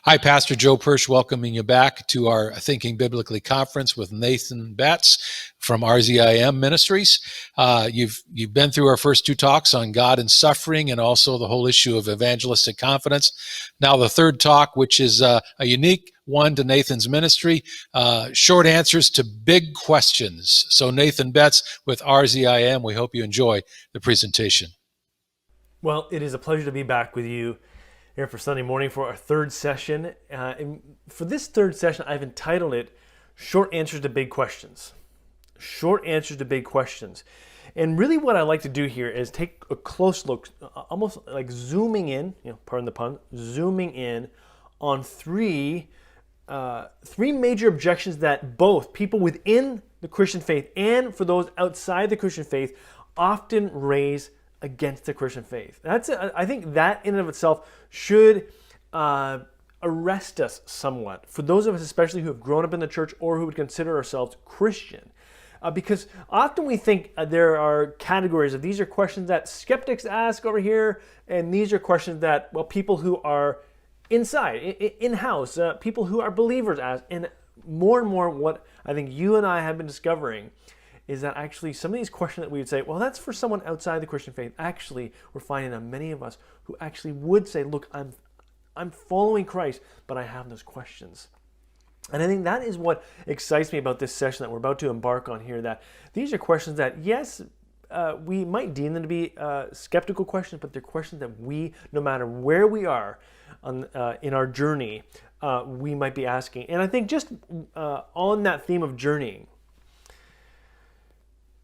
Hi, Pastor Joe Persh, welcoming you back to our Thinking Biblically conference with Nathan Betts from RZIM Ministries. You've been through our first two talks on God and suffering, and also the whole issue of evangelistic confidence. Now the third talk, which is a unique one to Nathan's ministry, short answers to big questions. So Nathan Betts with RZIM, we hope you enjoy the presentation. Well, it is a pleasure to be back with you here for Sunday morning for our third session. And for this third session, I've entitled it Short Answers to Big Questions. Short Answers to Big Questions. And really what I like to do here is take a close look, almost like zooming in, pardon the pun, zooming in on three major objections that both people within the Christian faith and for those outside the Christian faith often raise against the Christian faith. I think that in and of itself should arrest us somewhat. For those of us especially who have grown up in the church or who would consider ourselves Christian. Because often we think there are categories of these are questions that skeptics ask over here, and these are questions that, well, people who are inside, in-house, people who are believers ask. And more what I think you and I have been discovering is that actually some of these questions that we would say, well, that's for someone outside the Christian faith. Actually, we're finding that many of us who actually would say, look, I'm following Christ, but I have those questions. And I think that is what excites me about this session that we're about to embark on here, that these are questions that, yes, we might deem them to be skeptical questions, but they're questions that we, no matter where we are in our journey, we might be asking. And I think just on that theme of journeying,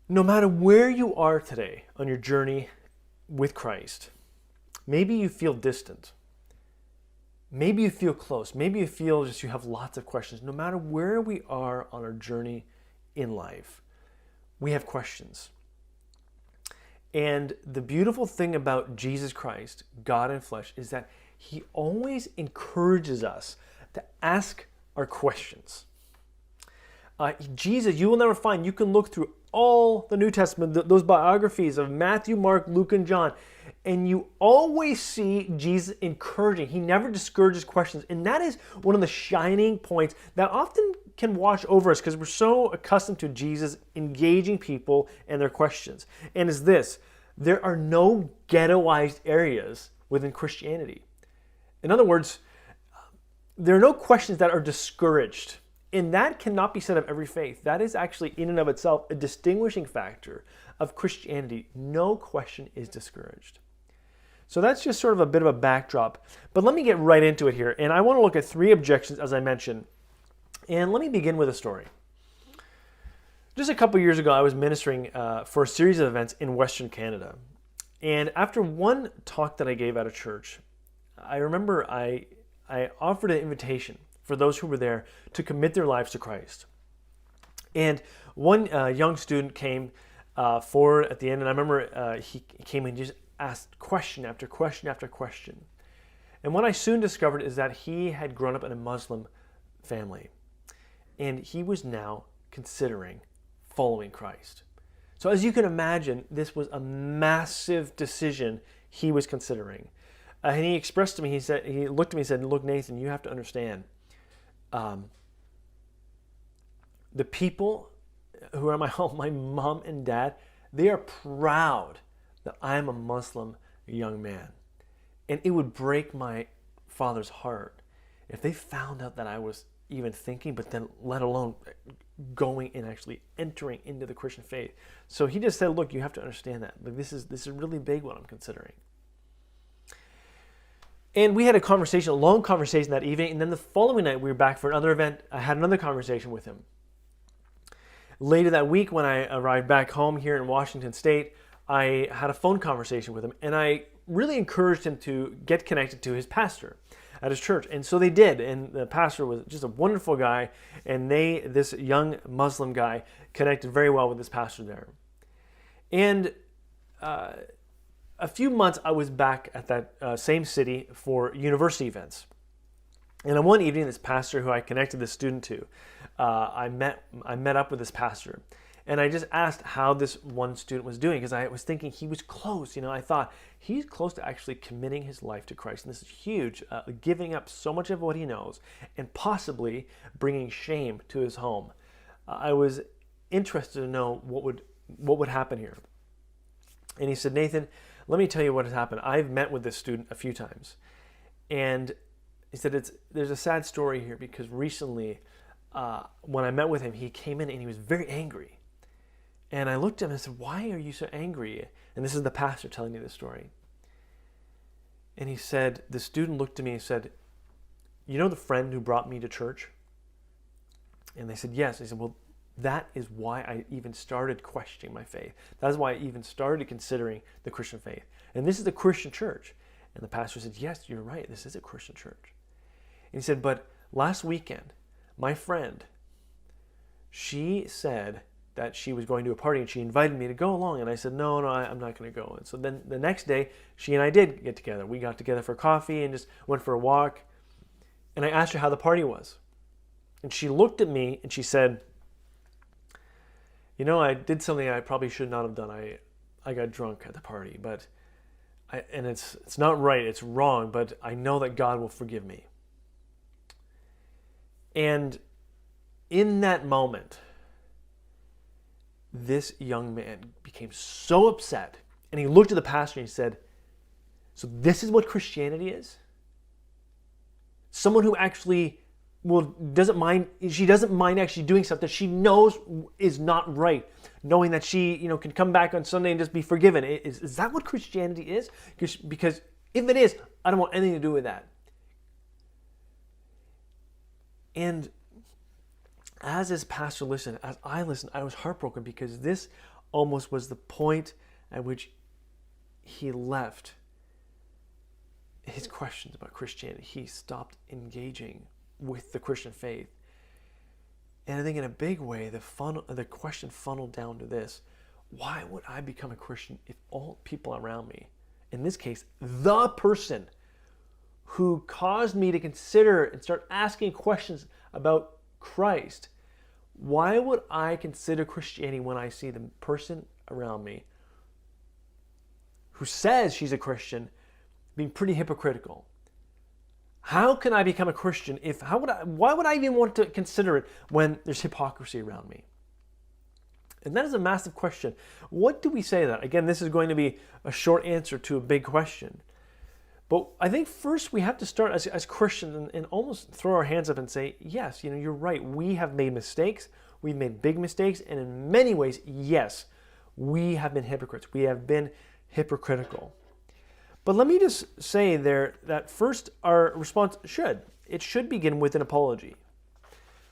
no matter where you are today on your journey with Christ, maybe you feel distant. Maybe you feel close. Maybe you feel just you have lots of questions. No matter where we are on our journey in life, we have questions. And the beautiful thing about Jesus Christ, God in flesh, is that he always encourages us to ask our questions. Jesus, you will never find, you can look through all the New Testament, those biographies of Matthew, Mark, Luke, and John, and you always see Jesus encouraging. He never discourages questions. And that is one of the shining points that often can wash over us because we're so accustomed to Jesus engaging people and their questions. And is this, there are no ghettoized areas within Christianity. In other words, there are no questions that are discouraged. And that cannot be said of every faith. That is actually in and of itself a distinguishing factor of Christianity. No question is discouraged. So that's just sort of a bit of a backdrop. But let me get right into it here. And I want to look at three objections, as I mentioned. And let me begin with a story. Just a couple years ago, I was ministering for a series of events in Western Canada. And after one talk that I gave at a church, I remember I offered an invitation for those who were there to commit their lives to Christ. And one young student came forward at the end, and I remember he came and just asked question after question after question. And what I soon discovered is that he had grown up in a Muslim family, and he was now considering following Christ. So as you can imagine, this was a massive decision he was considering. And he expressed to me, he looked at me and said, look, Nathan, you have to understand, the people who are in my home, my mom and dad, they are proud that I am a Muslim young man. And it would break my father's heart if they found out that I was even thinking, but then let alone going and actually entering into the Christian faith. So he just said, look, you have to understand that. Like, this is really big what I'm considering. And we had a long conversation that evening, and then the following night we were back for another event. I had another conversation with him. Later that week when I arrived back home here in Washington State, I had a phone conversation with him, and I really encouraged him to get connected to his pastor at his church. And so they did, and the pastor was just a wonderful guy, and this young Muslim guy, connected very well with this pastor there. And a few months I was back at that same city for university events. And on one evening, this pastor who I connected this student to, I met up with this pastor. And I just asked how this one student was doing, because I was thinking he was close. I thought he's close to actually committing his life to Christ. And this is huge, giving up so much of what he knows and possibly bringing shame to his home. I was interested to know what would happen here. And he said, Nathan, let me tell you what has happened. I've met with this student a few times. And he said, there's a sad story here, because recently when I met with him, he came in and he was very angry. And I looked at him and I said, why are you so angry? And this is the pastor telling me this story. And he said, the student looked at me and said, you know the friend who brought me to church? And they said, yes. He said, well, that is why I even started questioning my faith. That is why I even started considering the Christian faith. And this is a Christian church. And the pastor said, yes, you're right. This is a Christian church. And he said, but last weekend, my friend, she said that she was going to a party and she invited me to go along. And I said, no, I'm not going to go. And so then the next day, she and I did get together. We got together for coffee and just went for a walk. And I asked her how the party was. And she looked at me and she said, I did something I probably should not have done. I got drunk at the party, and it's not right, it's wrong, but I know that God will forgive me. And in that moment, this young man became so upset, and he looked at the pastor and he said, so this is what Christianity is? Someone who actually doesn't mind actually doing stuff that she knows is not right, knowing that she can come back on Sunday and just be forgiven. Is that what Christianity is? Because if it is, I don't want anything to do with that. And as this pastor listened, as I listened, I was heartbroken, because this almost was the point at which he left his questions about Christianity. He stopped engaging with the Christian faith. And I think in a big way, the question funneled down to this: why would I become a Christian if all people around me, in this case, the person who caused me to consider and start asking questions about Christ, why would I consider Christianity when I see the person around me who says she's a Christian being pretty hypocritical? How can I become a Christian why would I even want to consider it when there's hypocrisy around me? And that is a massive question. What do we say to that? Again, this is going to be a short answer to a big question. But I think first we have to start as Christians and almost throw our hands up and say, yes, you're right. We have made mistakes. We've made big mistakes. And in many ways, yes, we have been hypocrites. We have been hypocritical. But let me just say there that first our response should begin with an apology.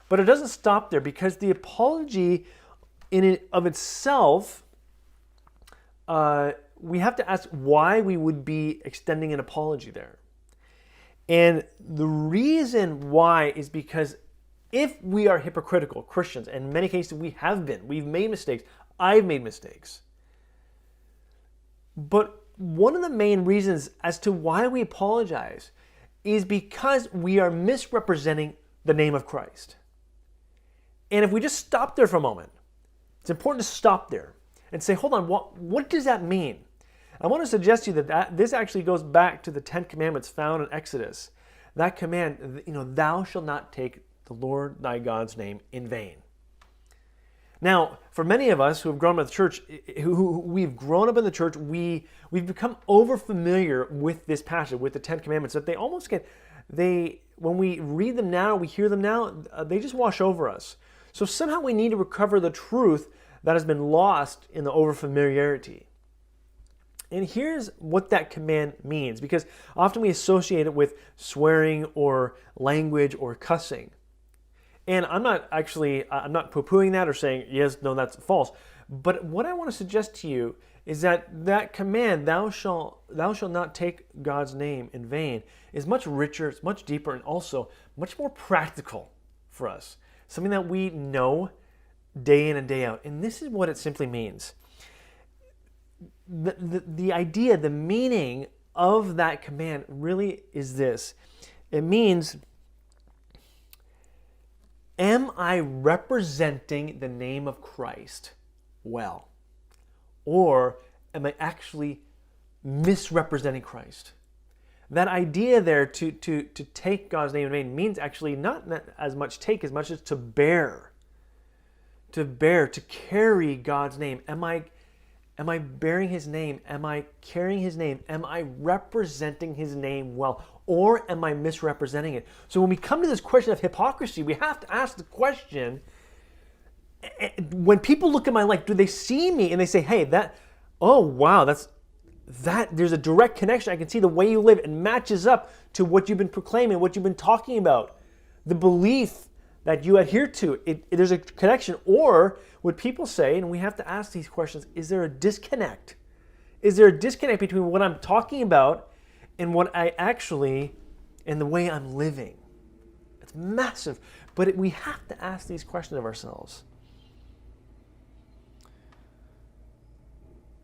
But it doesn't stop there, because the apology in and of itself, we have to ask why we would be extending an apology there. And the reason why is because if we are hypocritical Christians, and in many cases we've made mistakes, I've made mistakes. But one of the main reasons as to why we apologize is because we are misrepresenting the name of Christ. And if we just stop there for a moment, it's important to stop there and say, hold on, what does that mean? I want to suggest to you that this actually goes back to the 10 Commandments found in Exodus. That command, thou shalt not take the Lord thy God's name in vain. Now, for many of us who have grown up in the church, we've grown up in the church, we've become over familiar with this passage, with the 10 Commandments, that they almost when we read them now, we hear them now, they just wash over us. So somehow we need to recover the truth that has been lost in the overfamiliarity. And here's what that command means, because often we associate it with swearing or language or cussing. And I'm not poo-pooing that or saying, yes, no, that's false. But what I want to suggest to you is that command, thou shalt not take God's name in vain, is much richer, it's much deeper, and also much more practical for us. Something that we know day in and day out. And this is what it simply means. The idea, the meaning of that command really is this. It means, am I representing the name of Christ well? Or am I actually misrepresenting Christ? That idea there to take God's name in vain means actually not as much take as much as to bear. To carry God's name. Am I bearing his name? Am I carrying his name? Am I representing his name well? Or am I misrepresenting it? So when we come to this question of hypocrisy, we have to ask the question, when people look at my life, do they see me and they say, hey, oh wow, there's a direct connection. I can see the way you live. It matches up to what you've been proclaiming, what you've been talking about, the belief that you adhere to. There's a connection. Or would people say, and we have to ask these questions, is there a disconnect? Is there a disconnect between what I'm talking about and what I actually, and the way I'm living? It's massive. But we have to ask these questions of ourselves.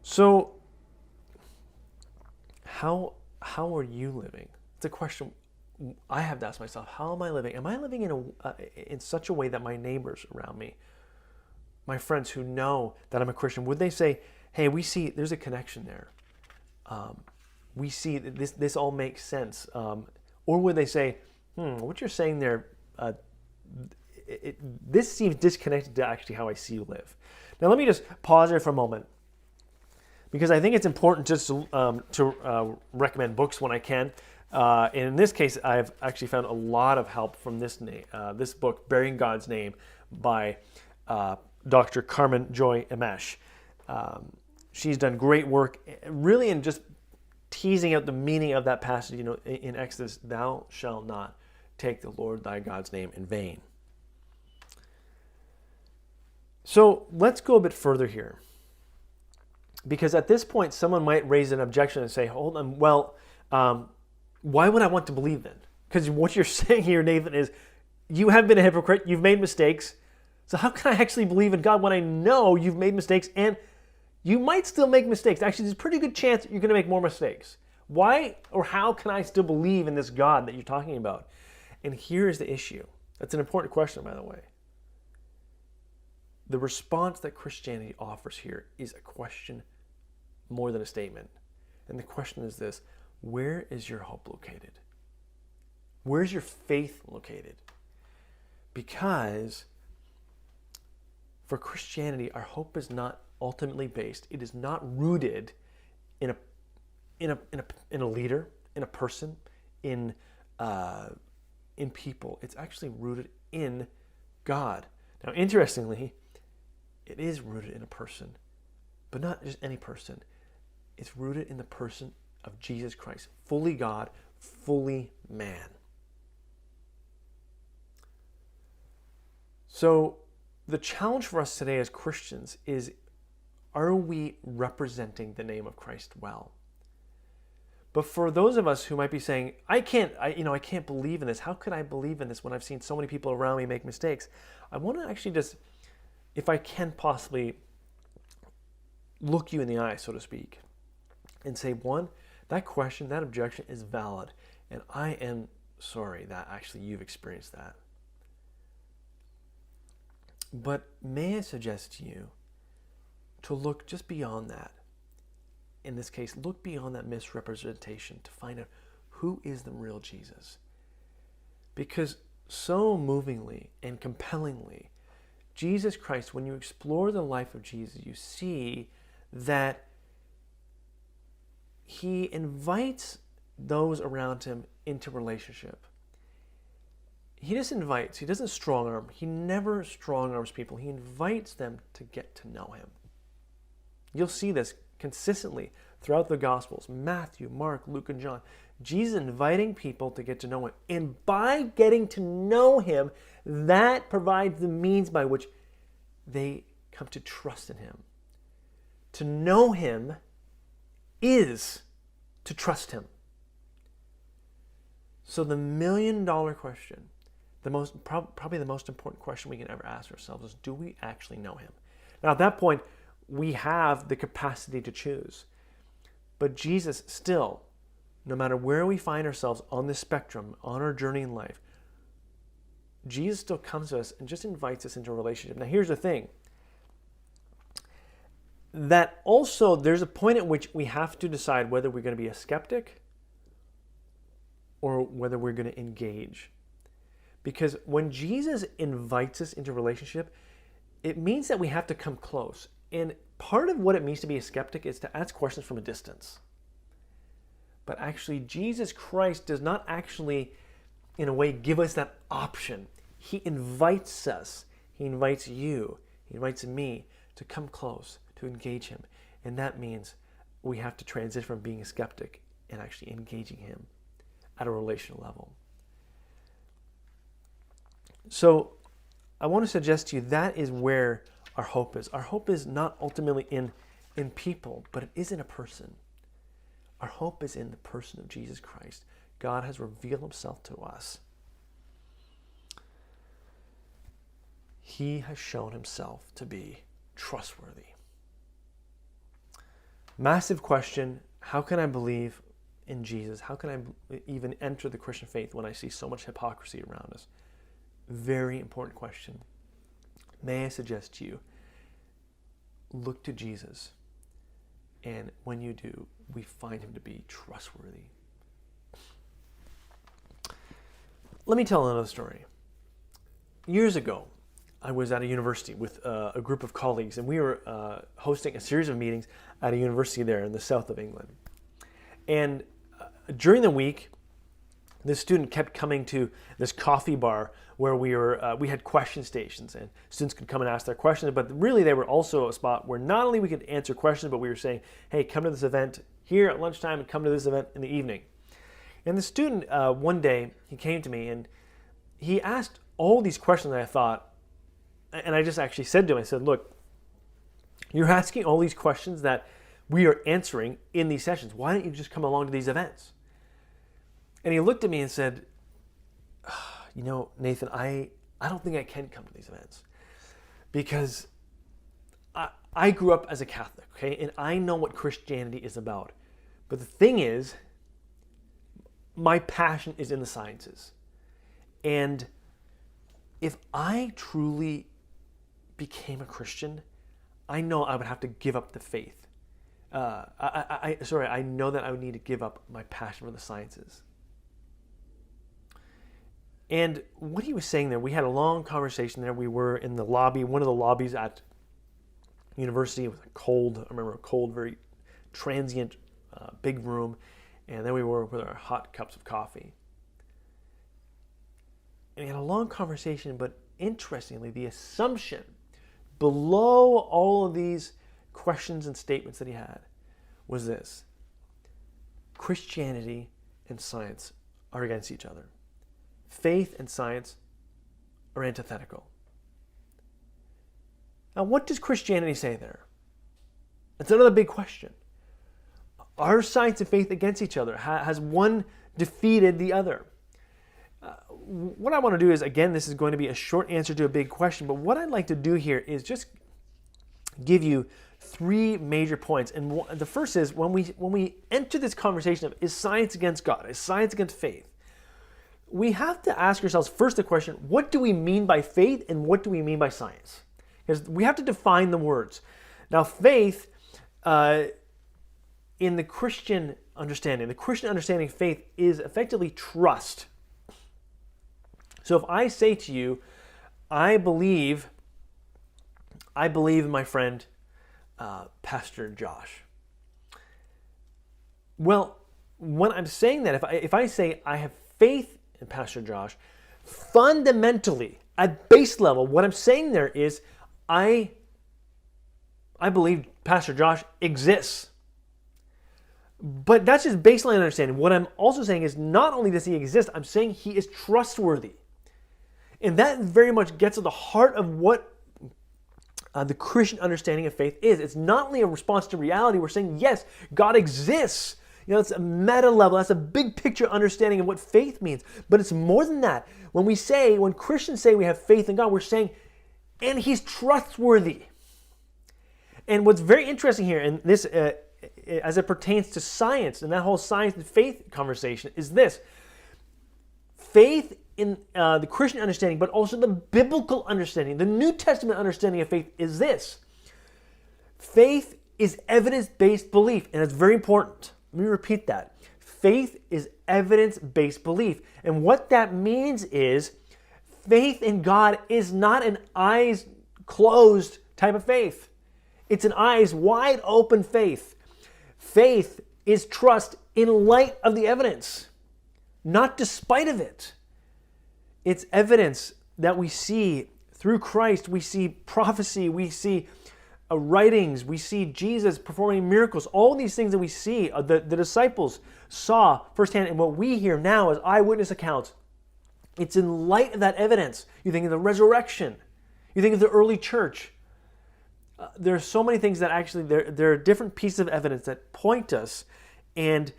So, how are you living? It's a question I have to ask myself. How am I living? Am I living in such a way that my neighbors around me, my friends who know that I'm a Christian, would they say, hey, we see there's a connection there. We see that this all makes sense. Or would they say, what you're saying there, this seems disconnected to actually how I see you live. Now let me just pause there for a moment, because I think it's important just to recommend books when I can. And in this case, I've actually found a lot of help from this book, Bearing God's Name, by Dr. Carmen Joy Imesh. She's done great work, really, in just teasing out the meaning of that passage. In Exodus, thou shalt not take the Lord thy God's name in vain. So let's go a bit further here. Because at this point, someone might raise an objection and say, hold on, well, why would I want to believe then? Because what you're saying here, Nathan, is you have been a hypocrite, you've made mistakes, so how can I actually believe in God when I know you've made mistakes and you might still make mistakes? Actually, there's a pretty good chance you're going to make more mistakes. Why or how can I still believe in this God that you're talking about? And here's the issue. That's an important question, by the way. The response that Christianity offers here is a question more than a statement. And the question is this: where is your hope located? Where's your faith located? Because for Christianity, our hope is not ultimately based, it is not rooted in a leader, in a person, in people. It's actually rooted in God. Now, interestingly, it is rooted in a person, but not just any person. It's rooted in the person of Jesus Christ, fully God, fully man. So the challenge for us today as Christians is, are we representing the name of Christ well? But for those of us who might be saying, I can't believe in this. How could I believe in this when I've seen so many people around me make mistakes? I want to actually just, if I can possibly look you in the eye, so to speak, and say, one, that question, that objection is valid. And I am sorry that actually you've experienced that. But may I suggest to you to look just beyond that. In this case, look beyond that misrepresentation to find out who is the real Jesus. Because so movingly and compellingly, Jesus Christ, when you explore the life of Jesus, you see that he invites those around him into relationship. He just invites, he doesn't strong arm. He never strong arms people. He invites them to get to know him. You'll see this consistently throughout the Gospels, Matthew, Mark, Luke, and John. Jesus inviting people to get to know him. And by getting to know him, that provides the means by which they come to trust in him. To know him is to trust him. So the $1 million question, probably the most important question we can ever ask ourselves is, do we actually know him? Now at that point, we have the capacity to choose. But Jesus still, no matter where we find ourselves on this spectrum, on our journey in life, Jesus still comes to us and just invites us into a relationship. Now here's the thing. that also there's a point at which we have to decide whether we're going to be a skeptic or whether we're going to engage. Because when Jesus invites us into relationship, it means that we have to come close. And part of what it means to be a skeptic is to ask questions from a distance. But actually, Jesus Christ does not actually, in a way, give us that option. He invites us. He invites you. He invites me to come close, to engage him. And that means we have to transition from being a skeptic and actually engaging him at a relational level. So I want to suggest to you that is where our hope is. Our hope is not ultimately in people, but it is in a person. Our hope is in the person of Jesus Christ. God has revealed himself to us. He has shown himself to be trustworthy. Massive question. How can I believe in Jesus? How can I even enter the Christian faith when I see so much hypocrisy around us? Very important question. May I suggest to you, look to Jesus. And when you do, we find him to be trustworthy. Let me tell another story. Years ago, I was at a university with a group of colleagues, and we were hosting a series of meetings at a university there in the south of England. And during the week, this student kept coming to this coffee bar where we had question stations, and students could come and ask their questions, but really they were also a spot where not only we could answer questions, but we were saying, hey, come to this event here at lunchtime and come to this event in the evening. And the student, one day, he came to me and he asked all these questions that I thought, and I just actually said to him, I said, look, you're asking all these questions that we are answering in these sessions. Why don't you just come along to these events? And he looked at me and said, you know, Nathan, I don't think I can come to these events because I grew up as a Catholic, okay? And I know what Christianity is about. But the thing is, my passion is in the sciences. And if I truly became a Christian, I know I would have to give up the faith. I know that I would need to give up my passion for the sciences. And what he was saying there, we had a long conversation there. We were in the lobby, one of the lobbies at university. It was a cold, very transient, big room. And then we were with our hot cups of coffee. And we had a long conversation, but interestingly, the assumption below all of these questions and statements that he had was this: Christianity and science are against each other. Faith and science are antithetical. Now, what does Christianity say there? It's another big question. Are science and faith against each other? Has one defeated the other? What I want to do is, again, this is going to be a short answer to a big question, but what I'd like to do here is just give you three major points. And the first is, when we enter this conversation of, is science against God? Is science against faith? We have to ask ourselves first the question, what do we mean by faith and what do we mean by science? Because we have to define the words. Now, faith, in the Christian understanding of faith is effectively trust. So if I say to you, I believe in my friend, Pastor Josh. Well, when I'm saying that, if I say I have faith in Pastor Josh, fundamentally, at base level, what I'm saying there is I believe Pastor Josh exists. But that's just baseline understanding. What I'm also saying is not only does he exist, I'm saying he is trustworthy. And that very much gets to the heart of what the Christian understanding of faith is. It's not only a response to reality. We're saying, yes, God exists. You know, it's a meta level. That's a big picture understanding of what faith means. But it's more than that. When Christians say we have faith in God, we're saying, and he's trustworthy. And what's very interesting here, and this, as it pertains to science and that whole science and faith conversation, is this. Faith in the Christian understanding, but also the biblical understanding, the New Testament understanding of faith is this. Faith is evidence-based belief, and it's very important. Let me repeat that. Faith is evidence-based belief. And what that means is faith in God is not an eyes closed type of faith. It's an eyes wide open faith. Faith is trust in light of the evidence, not despite of it. It's evidence that we see through Christ. We see prophecy, we see writings, we see Jesus performing miracles. All these things that we see, the disciples saw firsthand, and what we hear now as eyewitness accounts. It's in light of that evidence. You think of the resurrection. You think of the early church. There are so many things that actually, there are different pieces of evidence that point us and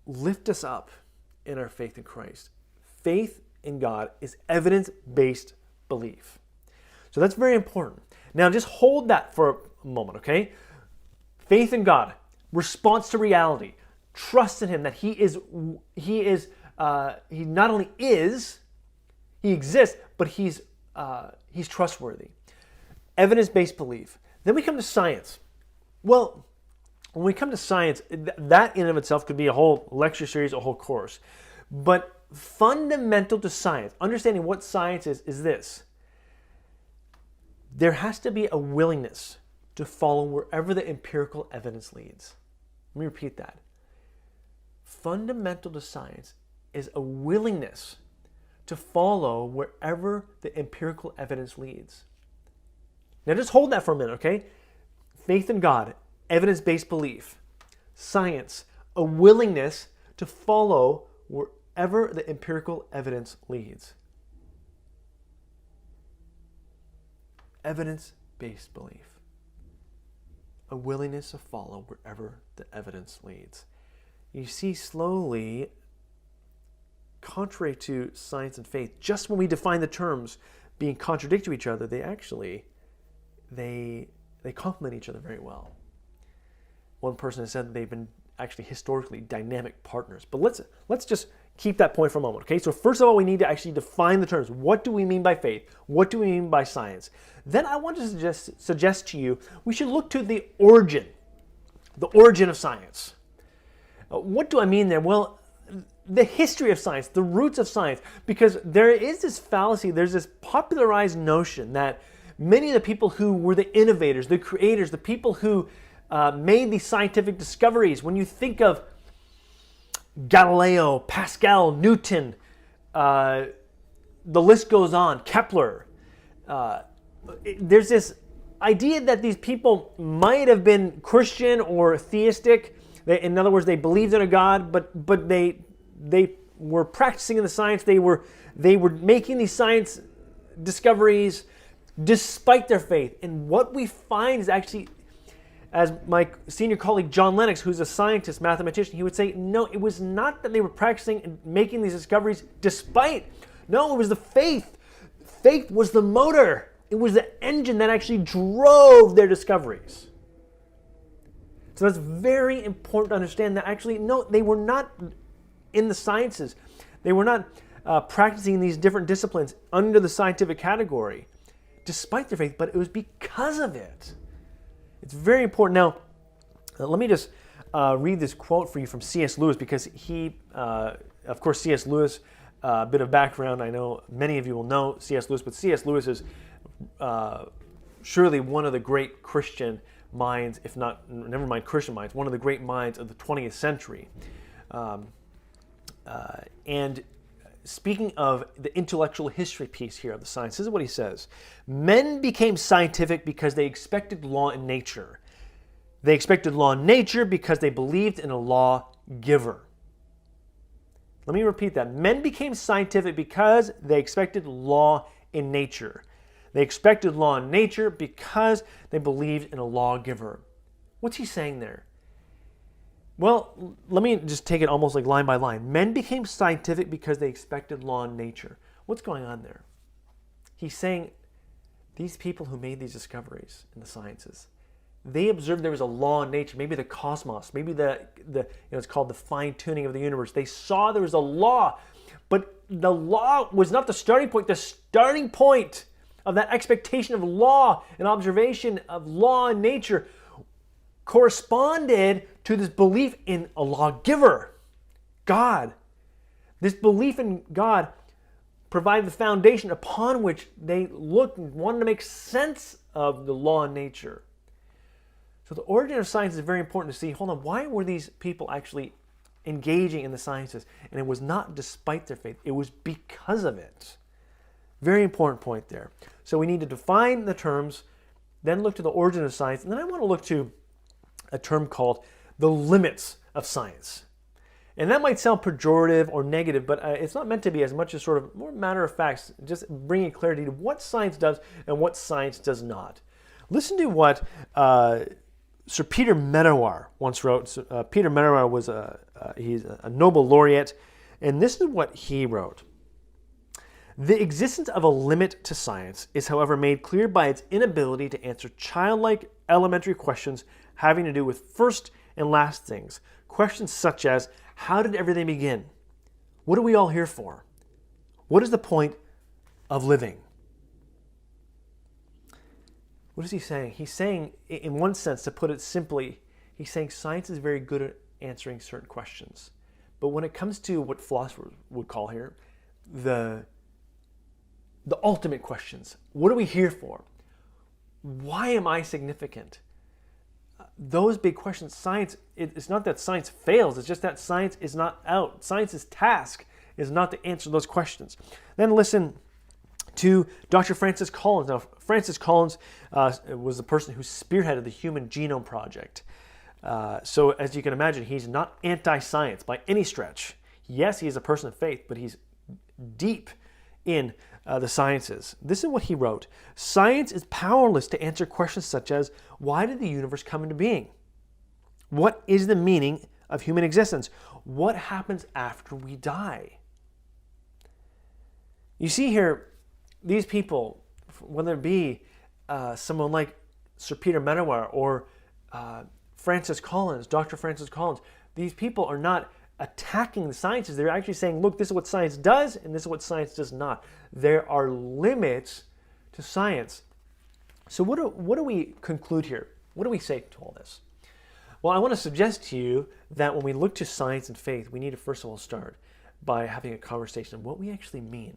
lift us up in our faith in Christ. Faith in God is evidence-based belief. So that's very important. Now just hold that for a moment, okay? Faith in God, response to reality, trust in Him that He not only is, He exists, but He's trustworthy. Evidence-based belief. Then we come to science. Well, when we come to science, that in and of itself could be a whole lecture series, a whole course. But fundamental to science, understanding what science is this. There has to be a willingness to follow wherever the empirical evidence leads. Let me repeat that. Fundamental to science is a willingness to follow wherever the empirical evidence leads. Now just hold that for a minute, okay? Faith in God, evidence-based belief. Science, a willingness to follow wherever the empirical evidence leads. Evidence-based belief. A willingness to follow wherever the evidence leads. You see, slowly, contrary to science and faith, just when we define the terms being contradictory to each other, they complement each other very well. One person has said they've been actually historically dynamic partners. But let's just keep that point for a moment, okay? So first of all, we need to actually define the terms. What do we mean by faith? What do we mean by science? Then I want to suggest to you, we should look to the origin of science. What do I mean there? Well, the history of science, the roots of science, because there is this fallacy, there's this popularized notion that many of the people who were the innovators, the creators, the people who made these scientific discoveries, when you think of Galileo, Pascal, Newton, the list goes on, Kepler, there's this idea that these people might have been Christian or theistic. In other words, they believed in a God, but they were practicing in the science. They were making these science discoveries despite their faith. And what we find is actually, as my senior colleague John Lennox, who's a scientist, mathematician, he would say, no, it was not that they were practicing and making these discoveries despite. No, it was the faith. Faith was the motor. It was the engine that actually drove their discoveries. So that's very important to understand that actually, no, they were not in the sciences. They were not practicing these different disciplines under the scientific category, despite their faith, but it was because of it. It's very important. Now, let me just read this quote for you from C.S. Lewis, because he, of course, C.S. Lewis, a bit of background, I know many of you will know C.S. Lewis, but C.S. Lewis is surely one of the great Christian minds, if not, never mind Christian minds, one of the great minds of the 20th century. And speaking of the intellectual history piece here of the science, this is what he says. Men became scientific because they expected law in nature. They expected law in nature because they believed in a lawgiver. Let me repeat that. Men became scientific because they expected law in nature. They expected law in nature because they believed in a lawgiver. What's he saying there? Well, let me just take it almost like line by line. Men became scientific because they expected law in nature. What's going on there? He's saying these people who made these discoveries in the sciences, they observed there was a law in nature, maybe the cosmos, maybe it's called the fine-tuning of the universe. They saw there was a law, but the law was not the starting point. The starting point of that expectation of law and observation of law and nature corresponded to this belief in a lawgiver, God. This belief in God provided the foundation upon which they looked and wanted to make sense of the law and nature. So the origin of science is very important to see. Hold on, why were these people actually engaging in the sciences? And it was not despite their faith, it was because of it. Very important point there. So we need to define the terms, then look to the origin of science, and then I want to look to a term called the limits of science. And that might sound pejorative or negative, but it's not meant to be, as much as sort of more matter of fact, just bringing clarity to what science does and what science does not. Listen to what Sir Peter Medawar once wrote. Peter Medawar was he's a Nobel laureate, and this is what he wrote. The existence of a limit to science is, however, made clear by its inability to answer childlike elementary questions having to do with first and last things. Questions such as, how did everything begin? What are we all here for? What is the point of living? What is he saying? He's saying, in one sense, to put it simply, he's saying science is very good at answering certain questions. But when it comes to what philosophers would call here, the ultimate questions, what are we here for? Why am I significant? Those big questions, science, it's not that science fails, it's just that science is not out. Science's task is not to answer those questions. Then listen to Dr. Francis Collins. Now, Francis Collins was the person who spearheaded the Human Genome Project. So as you can imagine, he's not anti-science by any stretch. Yes, he's a person of faith, but he's deep in the sciences. This is what he wrote. Science is powerless to answer questions such as, why did the universe come into being? What is the meaning of human existence? What happens after we die? You see here, these people, whether it be someone like Sir Peter Medawar or Francis Collins, Dr. Francis Collins, these people are not attacking the sciences. They're actually saying, look, this is what science does and this is what science does not. There are limits to science. So what do we conclude here? What do we say to all this? Well, I want to suggest to you that when we look to science and faith, we need to first of all start by having a conversation of what we actually mean.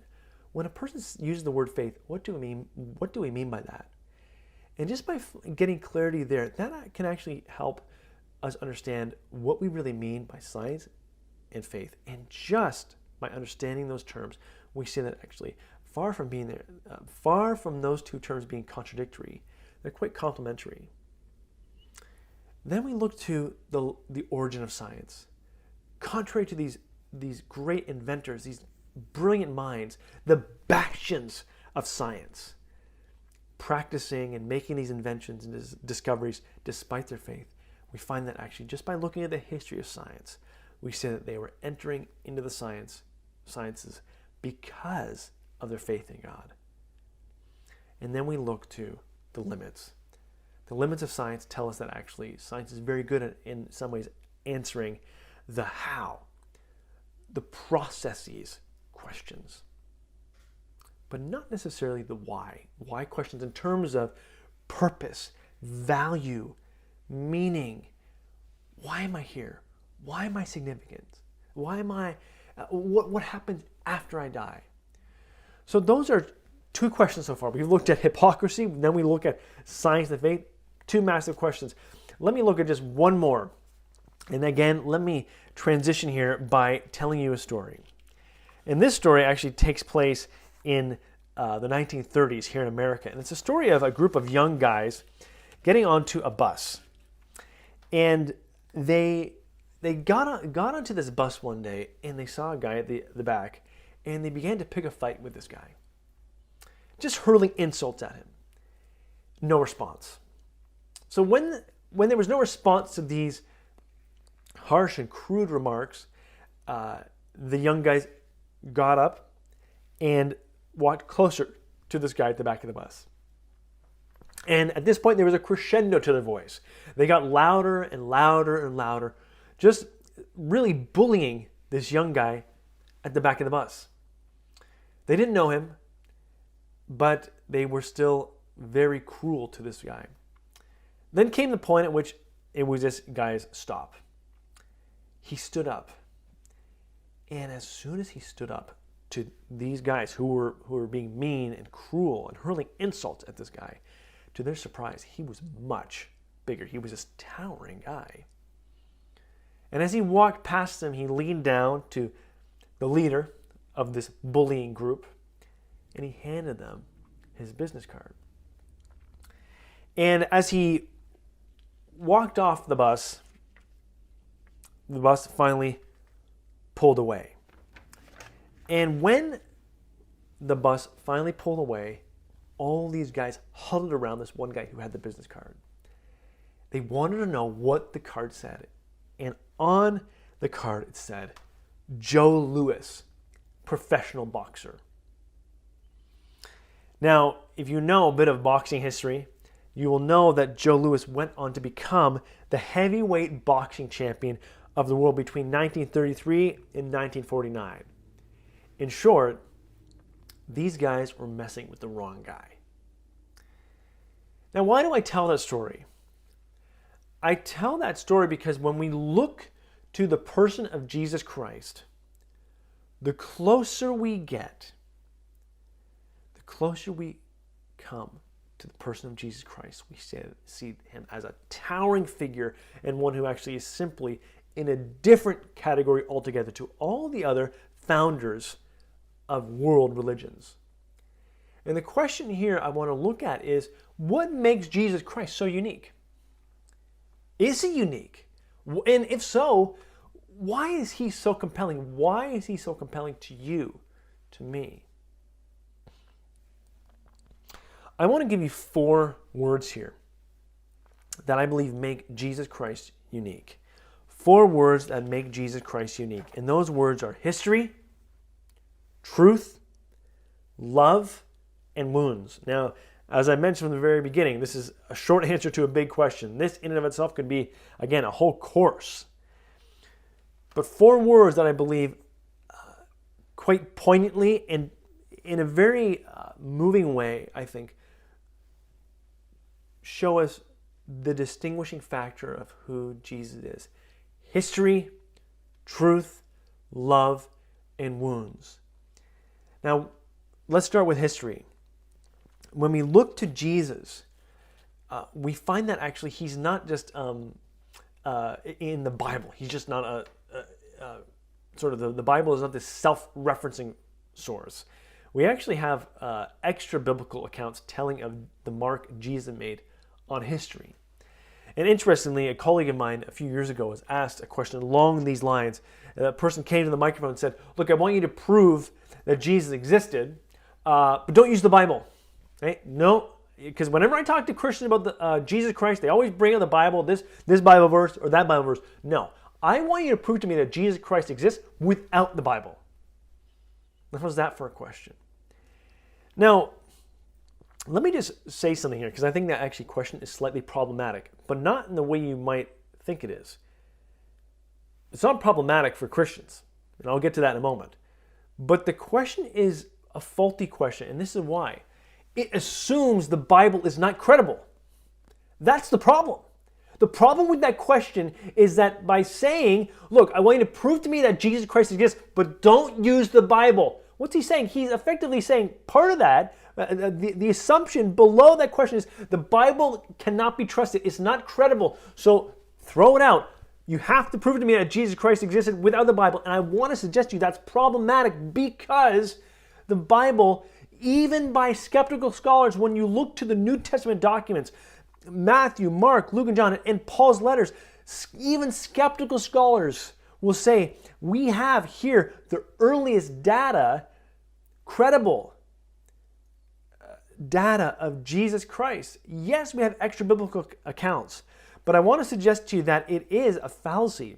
When a person uses the word faith, what do we mean? What do we mean by that? And just by getting clarity there, that can actually help us understand what we really mean by science and faith. And just by understanding those terms, we see that actually far from being there, far from those two terms being contradictory, they're quite complementary. Then we look to the origin of science. Contrary to these great inventors, these brilliant minds, the bastions of science, practicing and making these inventions and discoveries despite their faith, we find that actually just by looking at the history of science, we see that they were entering into the sciences because of their faith in God. And then we look to the limits. The limits of science tell us that actually science is very good at, in some ways, answering the how, the processes questions, but not necessarily the why. Why questions in terms of purpose, value, meaning. Why am I here? Why am I significant? Why am I, what happens after I die? So those are two questions so far. We've looked at hypocrisy, then we look at science and faith, two massive questions. Let me look at just one more. And again, let me transition here by telling you a story. And this story actually takes place in the 1930s here in America. And it's a story of a group of young guys getting onto a bus. And they got onto this bus one day, and they saw a guy at the back, and they began to pick a fight with this guy, just hurling insults at him. No response. So when there was no response to these harsh and crude remarks, the young guys got up and walked closer to this guy at the back of the bus. And at this point, there was a crescendo to their voice. They got louder and louder and louder, just really bullying this young guy at the back of the bus. They didn't know him, but they were still very cruel to this guy. Then came the point at which it was this guy's stop. He stood up. And as soon as he stood up to these guys who were being mean and cruel and hurling insults at this guy, to their surprise, he was much bigger. He was this towering guy. And as he walked past them, he leaned down to the leader of this bullying group, and he handed them his business card. And as he walked off the bus finally pulled away. And when the bus finally pulled away, all these guys huddled around this one guy who had the business card. They wanted to know what the card said. And on the card it said, Joe Louis, professional boxer. Now, if you know a bit of boxing history, you will know that Joe Louis went on to become the heavyweight boxing champion of the world between 1933 and 1949. In short, these guys were messing with the wrong guy. Now, why do I tell that story? I tell that story because when we look to the person of Jesus Christ, the closer we get, the closer we come to the person of Jesus Christ, we see him as a towering figure and one who actually is simply in a different category altogether to all the other founders of world religions. And the question here I want to look at is, what makes Jesus Christ so unique? Is he unique? And if so, why is he so compelling? Why is he so compelling to you, to me? I want to give you 4 words here that I believe make Jesus Christ unique. 4 words that make Jesus Christ unique. And those words are history, truth, love, and wounds. Now, as I mentioned from the very beginning, this is a short answer to a big question. This in and of itself could be, again, a whole course. But 4 words that I believe quite poignantly and in a very moving way, I think, show us the distinguishing factor of who Jesus is. History, truth, love, and wounds. Now, let's start with history. When we look to Jesus, we find that actually he's not just in the Bible. He's just not the Bible is not this self-referencing source. We actually have extra biblical accounts telling of the mark Jesus made on history. And interestingly, a colleague of mine a few years ago was asked a question along these lines. And that person came to the microphone and said, "Look, I want you to prove that Jesus existed, but don't use the Bible." Right? No, because whenever I talk to Christians about Jesus Christ, they always bring up the Bible, this Bible verse or that Bible verse. No, I want you to prove to me that Jesus Christ exists without the Bible. How's that for a question? Now, let me just say something here, because I think that actually question is slightly problematic, but not in the way you might think it is. It's not problematic for Christians, and I'll get to that in a moment. But the question is a faulty question, and this is why. It assumes the Bible is not credible. That's the problem. The problem with that question is that by saying, look, I want you to prove to me that Jesus Christ exists, but don't use the Bible. What's he saying? He's effectively saying part of that, the assumption below that question is the Bible cannot be trusted. It's not credible. So throw it out. You have to prove to me that Jesus Christ existed without the Bible. And I want to suggest to you that's problematic because the Bible, even by skeptical scholars, when you look to the New Testament documents, Matthew, Mark, Luke, and John, and Paul's letters, even skeptical scholars will say, we have here the earliest data, credible data of Jesus Christ. Yes, we have extra biblical accounts, but I want to suggest to you that it is a fallacy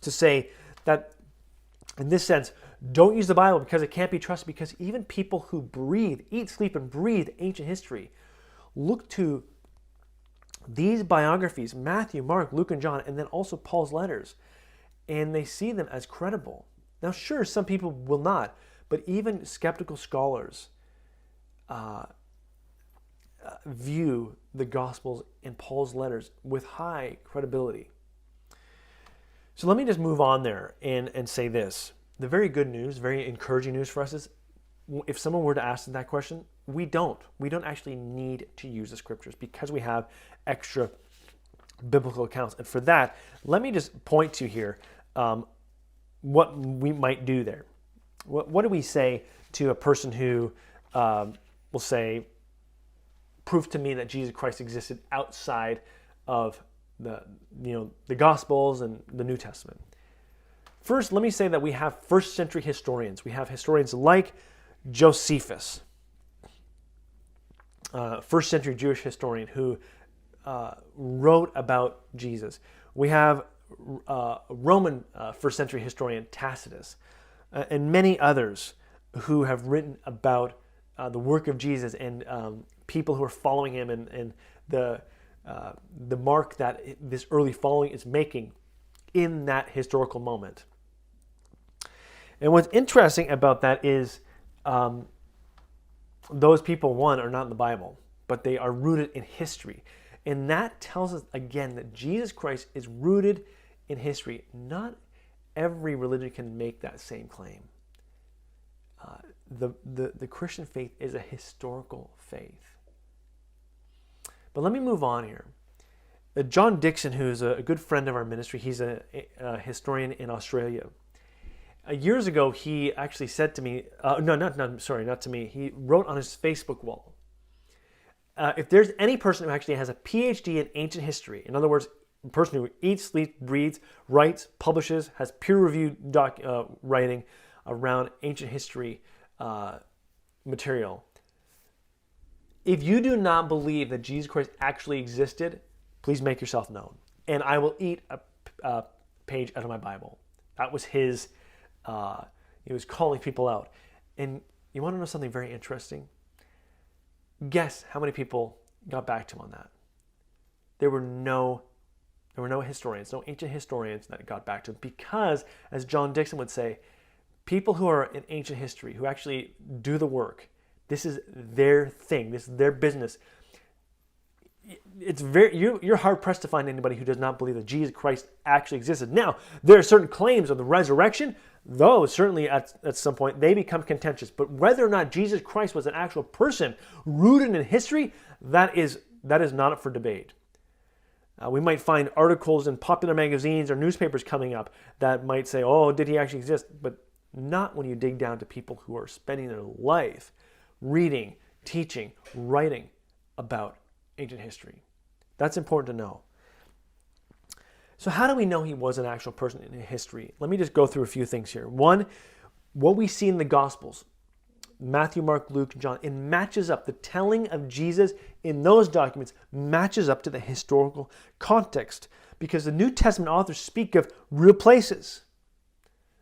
to say that, in this sense, don't use the Bible because it can't be trusted, because even people who eat, sleep, and breathe ancient history look to these biographies, Matthew, Mark, Luke, and John, and then also Paul's letters, and they see them as credible. Now, sure, some people will not, but even skeptical scholars view the Gospels and Paul's letters with high credibility. So let me just move on there and say this. The very good news, very encouraging news for us is if someone were to ask that question, we don't actually need to use the scriptures because we have extra biblical accounts. And for that, let me just point to here what we might do there. What do we say to a person who will say, prove to me that Jesus Christ existed outside of the Gospels and the New Testament? First, let me say that we have first century historians. We have historians like Josephus, first century Jewish historian who wrote about Jesus. We have Roman first century historian Tacitus, and many others who have written about the work of Jesus and people who are following him and the mark that this early following is making in that historical moment. And what's interesting about that is those people, one, are not in the Bible, but they are rooted in history. And that tells us, again, that Jesus Christ is rooted in history. Not every religion can make that same claim. The Christian faith is a historical faith. But let me move on here. John Dixon, who is a good friend of our ministry, he's a historian in Australia. Years ago, he actually said to me, not to me, he wrote on his Facebook wall, if there's any person who actually has a PhD in ancient history, in other words, a person who eats, sleeps, breathes, writes, publishes, has peer-reviewed writing around ancient history material, if you do not believe that Jesus Christ actually existed, please make yourself known, and I will eat a page out of my Bible. That was his, he was calling people out. And you want to know something very interesting? Guess how many people got back to him on that? There were no historians, no ancient historians that got back to him because, as John Dixon would say, people who are in ancient history, who actually do the work, this is their thing, this is their business. It's you're hard pressed to find anybody who does not believe that Jesus Christ actually existed. Now, there are certain claims of the resurrection, those certainly at some point they become contentious. But whether or not Jesus Christ was an actual person rooted in history, that is not up for debate. We might find articles in popular magazines or newspapers coming up that might say, "Oh, did he actually exist?" But not when you dig down to people who are spending their life reading, teaching, writing about ancient history. That's important to know. So how do we know he was an actual person in history? Let me just go through a few things here. One, what we see in the Gospels, Matthew, Mark, Luke, and John, it matches up. The telling of Jesus in those documents matches up to the historical context because the New Testament authors speak of real places,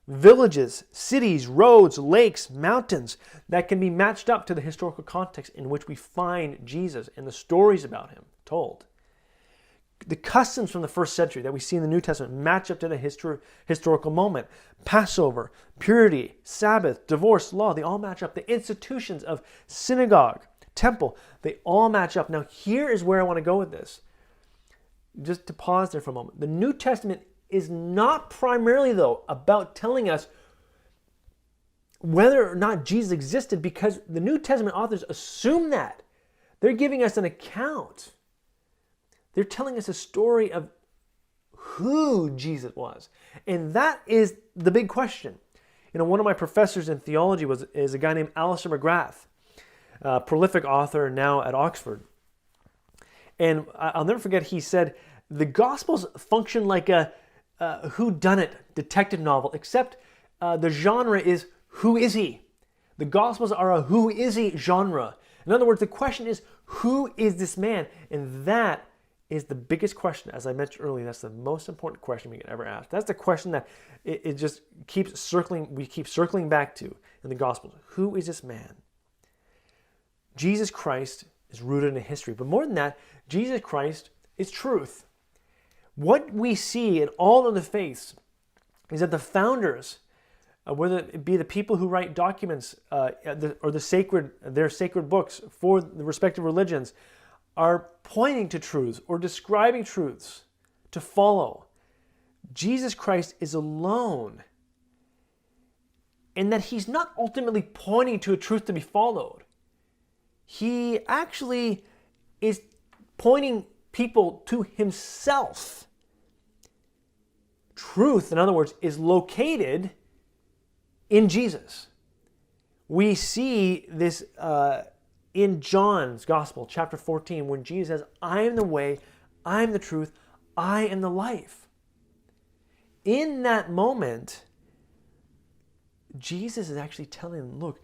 villages, cities, roads, lakes, mountains that can be matched up to the historical context in which we find Jesus and the stories about him told. The customs from the first century that we see in the New Testament match up to the historical moment. Passover, purity, Sabbath, divorce, law, they all match up. The institutions of synagogue, temple, they all match up. Now here is where I want to go with this. Just to pause there for a moment. The New Testament is not primarily, though, about telling us whether or not Jesus existed because the New Testament authors assume that. They're giving us an account. They're telling us a story of who Jesus was. And that is the big question. One of my professors in theology is a guy named Alistair McGrath, a prolific author now at Oxford. And I'll never forget, he said, the Gospels function like a whodunit detective novel, except the genre is who is he? The Gospels are a who is he genre. In other words, the question is, who is this man? And that is the biggest question. As I mentioned earlier, that's the most important question we can ever ask. That's the question that it just keeps circling, we keep circling back to in the Gospels. Who is this man? Jesus Christ is rooted in history. But more than that, Jesus Christ is truth. What we see in all of the faiths is that the founders whether it be the people who write documents or their sacred books for the respective religions, are pointing to truths or describing truths to follow. Jesus Christ is alone in that he's not ultimately pointing to a truth to be followed. He actually is pointing people to himself. Truth, in other words, is located in Jesus. We see this in John's Gospel, chapter 14, when Jesus says, I am the way, I am the truth, I am the life. In that moment, Jesus is actually telling them, look,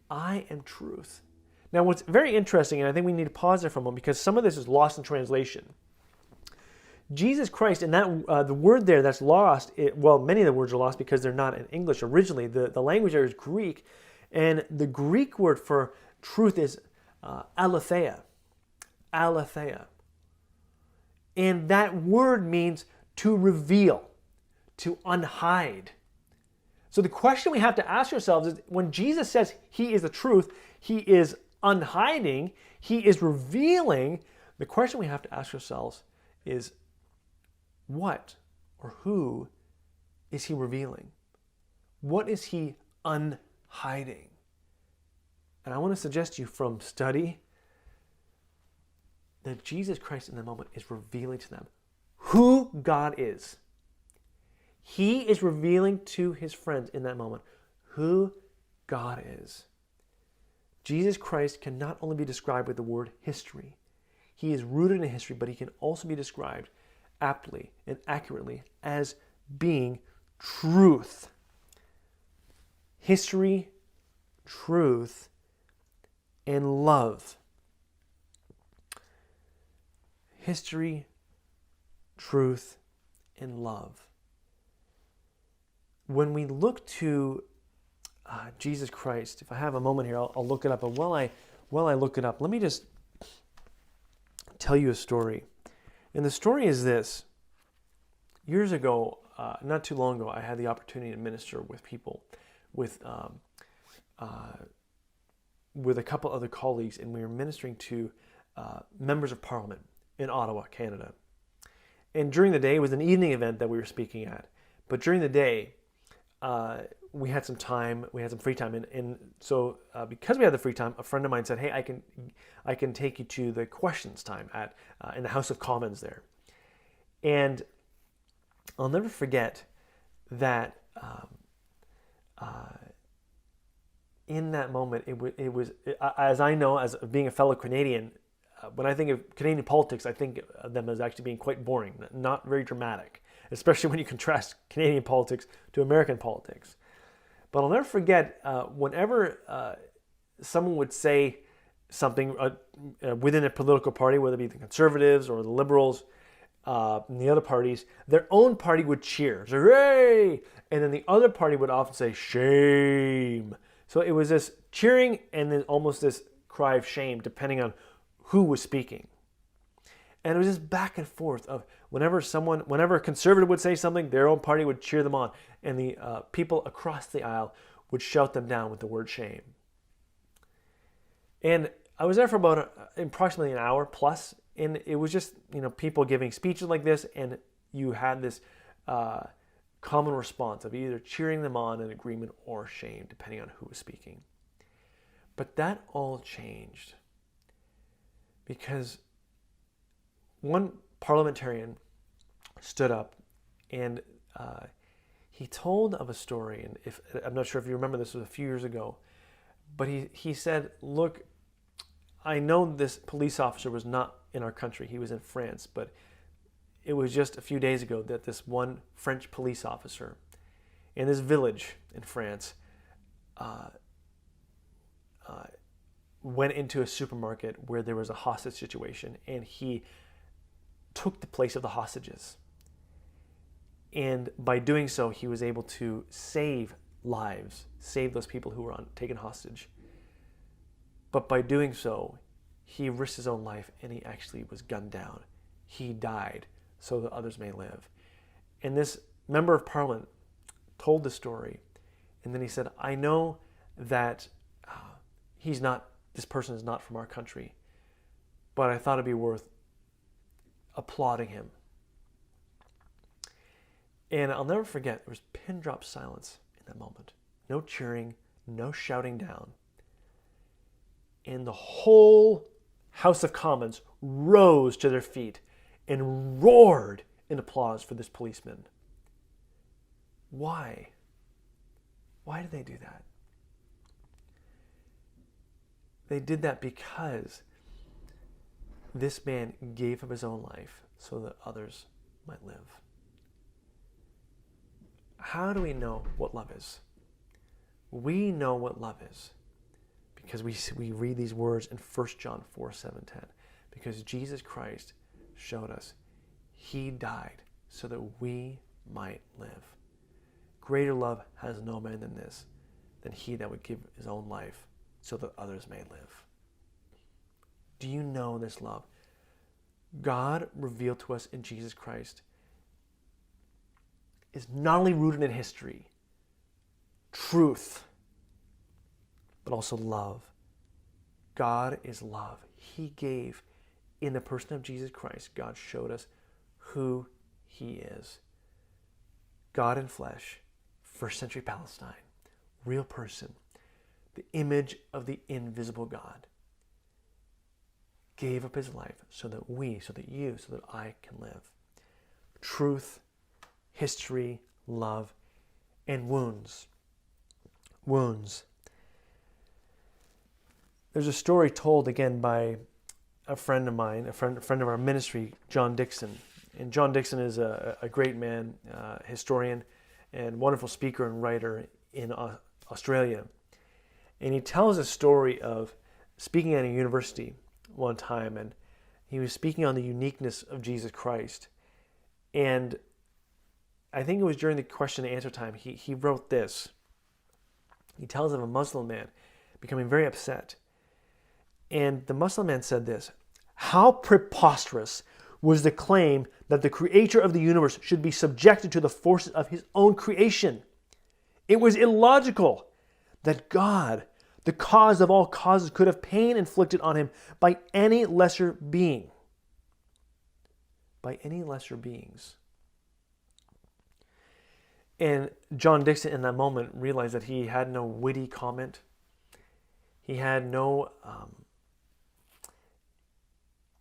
I am truth. Now, what's very interesting, and I think we need to pause there for a moment because some of this is lost in translation. Jesus Christ, and that the word there that's lost, many of the words are lost because they're not in English originally. The language there is Greek, and the Greek word for truth is aletheia. Aletheia. And that word means to reveal, to unhide. So the question we have to ask ourselves is, when Jesus says he is the truth, he is unhiding, he is revealing, the question we have to ask ourselves is, what or who is he revealing? What is he unhiding? And I want to suggest to you from study that Jesus Christ in that moment is revealing to them who God is. He is revealing to his friends in that moment who God is. Jesus Christ can not only be described with the word history. He is rooted in history, but he can also be described aptly and accurately as being truth. History, truth, and love. History, truth, and love. When we look to Jesus Christ, if I have a moment here, I'll look it up. But while I look it up, let me just tell you a story. And the story is this. Years ago, not too long ago, I had the opportunity to minister with people, with a couple other colleagues, and we were ministering to members of Parliament in Ottawa, Canada. And during the day, it was an evening event that we were speaking at. But during the day, we had some time, we had some free time, and so because we had the free time, a friend of mine said, "Hey, I can take you to the questions time at in the House of Commons there." And I'll never forget that in that moment, it was as I know, as being a fellow Canadian, when I think of Canadian politics, I think of them as actually being quite boring, not very dramatic, especially when you contrast Canadian politics to American politics. But I'll never forget whenever someone would say something within a political party, whether it be the Conservatives or the Liberals and the other parties, their own party would cheer, say, "Hooray!" And then the other party would often say, "Shame." So it was this cheering and then almost this cry of shame, depending on who was speaking. And it was this back and forth of whenever a conservative would say something, their own party would cheer them on, and the people across the aisle would shout them down with the word shame. And I was there for about approximately an hour plus, and it was just people giving speeches like this, and you had this common response of either cheering them on in agreement or shame, depending on who was speaking. But that all changed because one parliamentarian stood up and he told of a story, and I'm not sure if you remember, this was a few years ago, but he said, "Look, I know this police officer was not in our country, he was in France, but it was just a few days ago that this one French police officer in this village in France went into a supermarket where there was a hostage situation, and he took the place of the hostages. And by doing so, he was able to save lives, save those people who were taken hostage. But by doing so, he risked his own life, and he actually was gunned down. He died so that others may live." And this member of parliament told the story And then he said, I know that this person is not from our country, but I thought it'd be worth applauding him. And I'll never forget, there was pin drop silence in that moment. No cheering, no shouting down. And the whole House of Commons rose to their feet and roared in applause for this policeman. Why? Why did they do that? They did that because this man gave up his own life so that others might live. How do we know what love is? We know what love is because we read these words in 1 John 4:7-10. Because Jesus Christ showed us he died so that we might live. Greater love has no man than this, than he that would give his own life so that others may live. Do you know this love? God revealed to us in Jesus Christ is not only rooted in history, truth, but also love. God is love. He gave, in the person of Jesus Christ, God showed us who he is. God in flesh, first century Palestine, real person, the image of the invisible God, gave up his life so that we, so that you, so that I can live. Truth, history, love, and wounds. Wounds. There's a story told again by a friend of mine, a friend of our ministry, John Dixon. And John Dixon is a great man, historian, and wonderful speaker and writer in Australia. And he tells a story of speaking at a university one time, and he was speaking on the uniqueness of Jesus Christ. And I think it was during the question and answer time, he wrote this. He tells of a Muslim man becoming very upset. And the Muslim man said this: how preposterous was the claim that the creator of the universe should be subjected to the forces of his own creation. It was illogical that God, the cause of all causes, could have pain inflicted on him by any lesser being. By any lesser beings. And John Dixon in that moment realized that he had no witty comment. He had no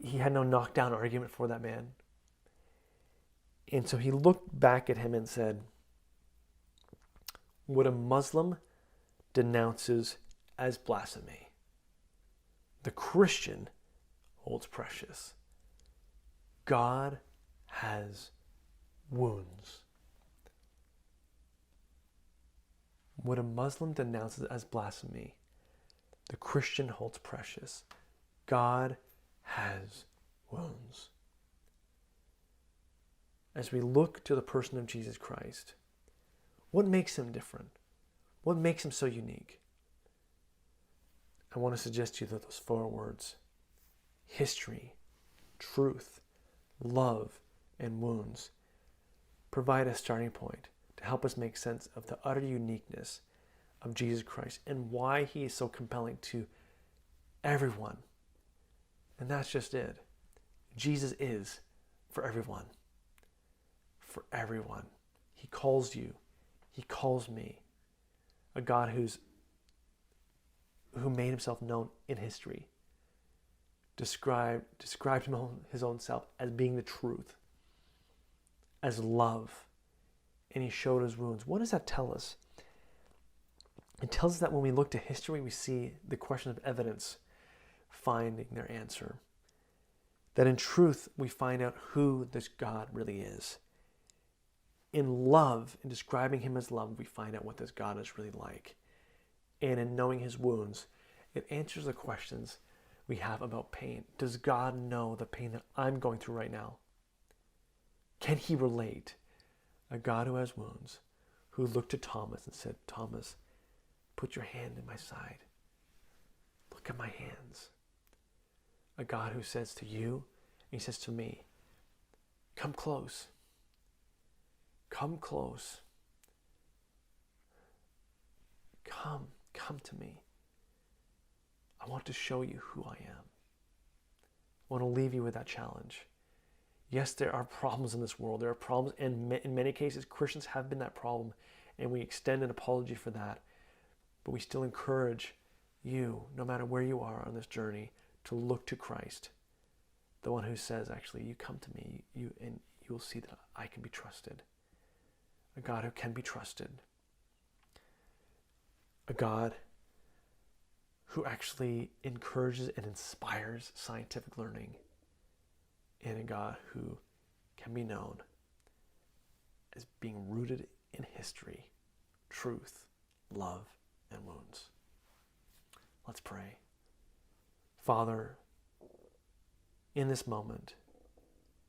knockdown argument for that man. And so he looked back at him and said, what a Muslim denounces as blasphemy, the Christian holds precious. God has wounds. What a Muslim denounces as blasphemy, the Christian holds precious. God has wounds. As we look to the person of Jesus Christ, what makes him different? What makes him so unique? I want to suggest to you that those 4 words: history, truth, love, and wounds provide a starting point to help us make sense of the utter uniqueness of Jesus Christ and why he is so compelling to everyone. And that's just it. Jesus is for everyone. For everyone. He calls you. He calls me. A God who made himself known in history. Described his own self as being the truth. As love. And he showed his wounds. What does that tell us? It tells us that when we look to history, we see the question of evidence finding their answer. That in truth, we find out who this God really is. In love, in describing him as love, we find out what this God is really like. And in knowing his wounds, it answers the questions we have about pain. Does God know the pain that I'm going through right now? Can he relate? A God who has wounds, who looked to Thomas and said, Thomas, put your hand in my side. Look at my hands. A God who says to you, he says to me, come close. Come close. come to me. I want to show you who I am. I want to leave you with that challenge. Yes, there are problems in this world. There are problems, and in many cases, Christians have been that problem, and we extend an apology for that. But we still encourage you, no matter where you are on this journey, to look to Christ, the one who says, actually, you come to me, and you will see that I can be trusted. A God who can be trusted. A God who actually encourages and inspires scientific learning. And a God who can be known as being rooted in history, truth, love, and wounds. Let's pray. Father, in this moment,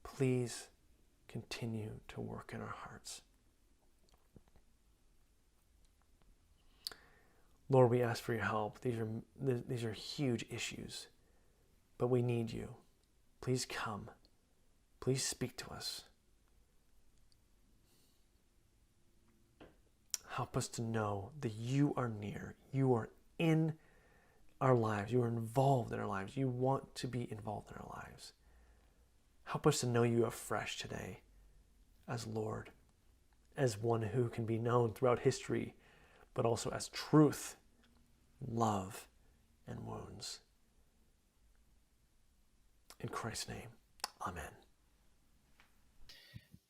please continue to work in our hearts. Lord, we ask for your help. These are huge issues, but we need you. Please come. Please speak to us. Help us to know that you are near. You are in our lives. You are involved in our lives. You want to be involved in our lives. Help us to know you afresh today as Lord, as one who can be known throughout history, but also as truth, love, and wounds. In Christ's name, amen.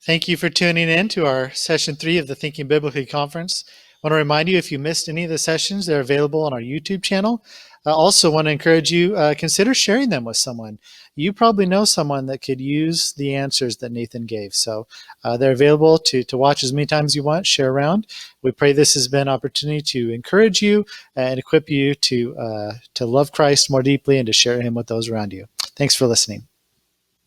Thank you for tuning in to our session 3 of the Thinking Biblically Conference. I want to remind you, if you missed any of the sessions, they're available on our YouTube channel. I also want to encourage you, consider sharing them with someone. You probably know someone that could use the answers that Nathan gave. So they're available to watch as many times as you want, share around. We pray this has been an opportunity to encourage you and equip you to love Christ more deeply and to share him with those around you. Thanks for listening.